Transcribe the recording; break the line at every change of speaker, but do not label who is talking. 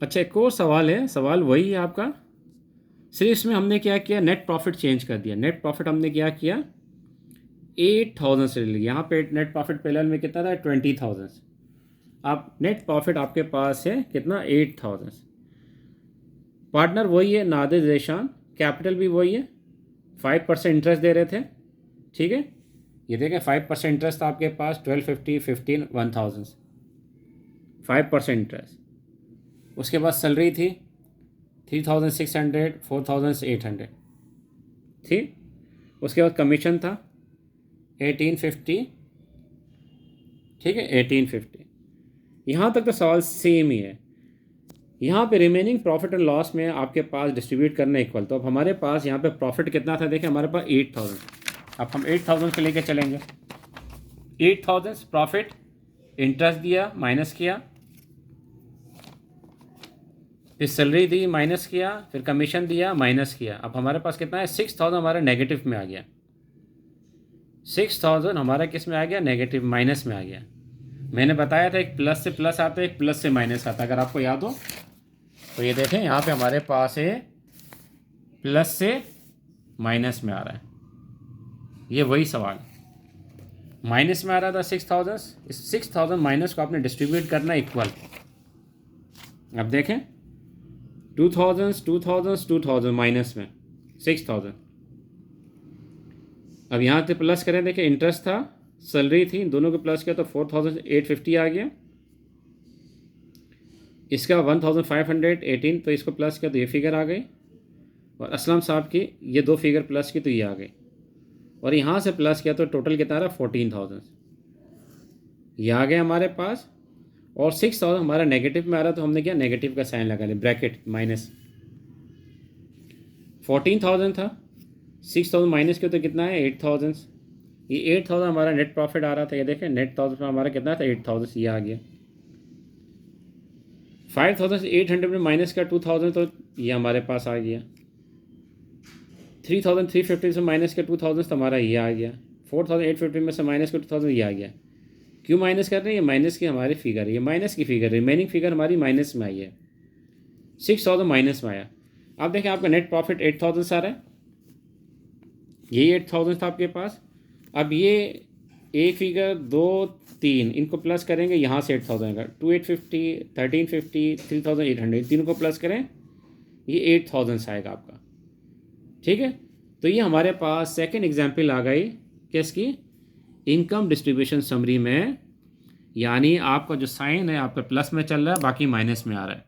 अच्छा, एक और सवाल है, सवाल वही है आपका, सिर्फ इसमें हमने क्या किया, नेट प्रॉफिट चेंज कर दिया। नेट प्रॉफिट हमने क्या किया, 8,000 से ले लिया। यहाँ पे नेट प्रॉफिट पहले में कितना था, 20,000। अब नेट प्रॉफिट आपके पास है कितना, 8,000। पार्टनर वही है, नादिर ज़ेशान। कैपिटल भी वही है, 5% इंटरेस्ट दे रहे थे। ठीक है, ये देखें 5% इंटरेस्ट था आपके पास, 1250, 15, 1000, 5% इंटरेस्ट। उसके बाद सैलरी थी 3,600, 4,800। ठीक, उसके बाद कमीशन था 1850। ठीक है, 1850। यहाँ तक तो सवाल सेम ही है। यहाँ पे रिमेनिंग प्रॉफिट एंड लॉस में आपके पास डिस्ट्रीब्यूट करना इक्वल। तो अब हमारे पास यहाँ पे प्रॉफिट कितना था, देखें हमारे पास 8,000। अब हम 8,000 के लेके चलेंगे। 8,000 प्रॉफिट, इंटरेस्ट दिया माइनस किया, फिर सैलरी दी माइनस किया, फिर कमीशन दिया माइनस किया। अब हमारे पास कितना है, 6,000 हमारा नेगेटिव में आ गया। 6,000 हमारा किस में आ गया, नेगेटिव, माइनस में आ गया। मैंने बताया था एक प्लस से प्लस आता है, एक प्लस से माइनस आता है, अगर आपको याद हो तो। ये देखें यहाँ पे हमारे पास है प्लस से माइनस में आ रहा है, ये वही सवाल। माइनस में आ रहा था 6,000, इस 6,000 माइनस को आपने डिस्ट्रीब्यूट करना इक्वल। अब देखें 2,000, 2,000, 2,000 माइनस में 6,000। अब यहाँ से प्लस करें, देखें इंटरेस्ट था, सैलरी थी, दोनों को प्लस किया तो 4,850 आ गया। इसका 1,518, तो इसको प्लस किया तो ये फिगर आ गई। और असलम साहब की ये दो फिगर प्लस की तो ये आ गई। और यहाँ से प्लस किया तो टोटल कितना रहा, 14,000 ये आ गया हमारे पास। और 6,000 हमारा नेगेटिव में आ रहा, तो हमने क्या, नेगेटिव का साइन लगा लिया, ब्रैकेट माइनस। 14,000 था, 6,000 माइनस किया तो कितना है, 8,000। ये 8,000 हमारा नेट प्रॉफिट आ रहा था, ये देखें नेट प्रॉफिट में हमारा कितना था, 8,000, ये आ गया। 5,800 में माइनस का 2,000, तो ये हमारे पास आ गया। 3,350 से माइनस का 2,000, तो हमारा ये आ गया। 4,850 में से माइनस का 2,000, ये आ गया। क्यों माइनस कर रहे हैं, ये माइनस की हमारी फिगर है, ये माइनस की फिगर, रिमेनिंग फिगर हमारी माइनस में आई है। 6,000 माइनस में आया। अब देखें आपका नेट प्रॉफिट 8,000 से आ रहा है, यही 8,000 था आपके पास। अब ये एक फिगर, 2, 3, इनको प्लस करेंगे, यहाँ से 8,000 का 2,850, 1,350, 3,800, तीनों को प्लस करें, ये 8,000 आएगा आपका। ठीक है, तो ये हमारे पास सेकंड एग्जाम्पल आ गई किसकी, इनकम डिस्ट्रीब्यूशन समरी में। यानी आपका जो साइन है आपका प्लस में चल रहा है, बाकी माइनस में आ रहा है।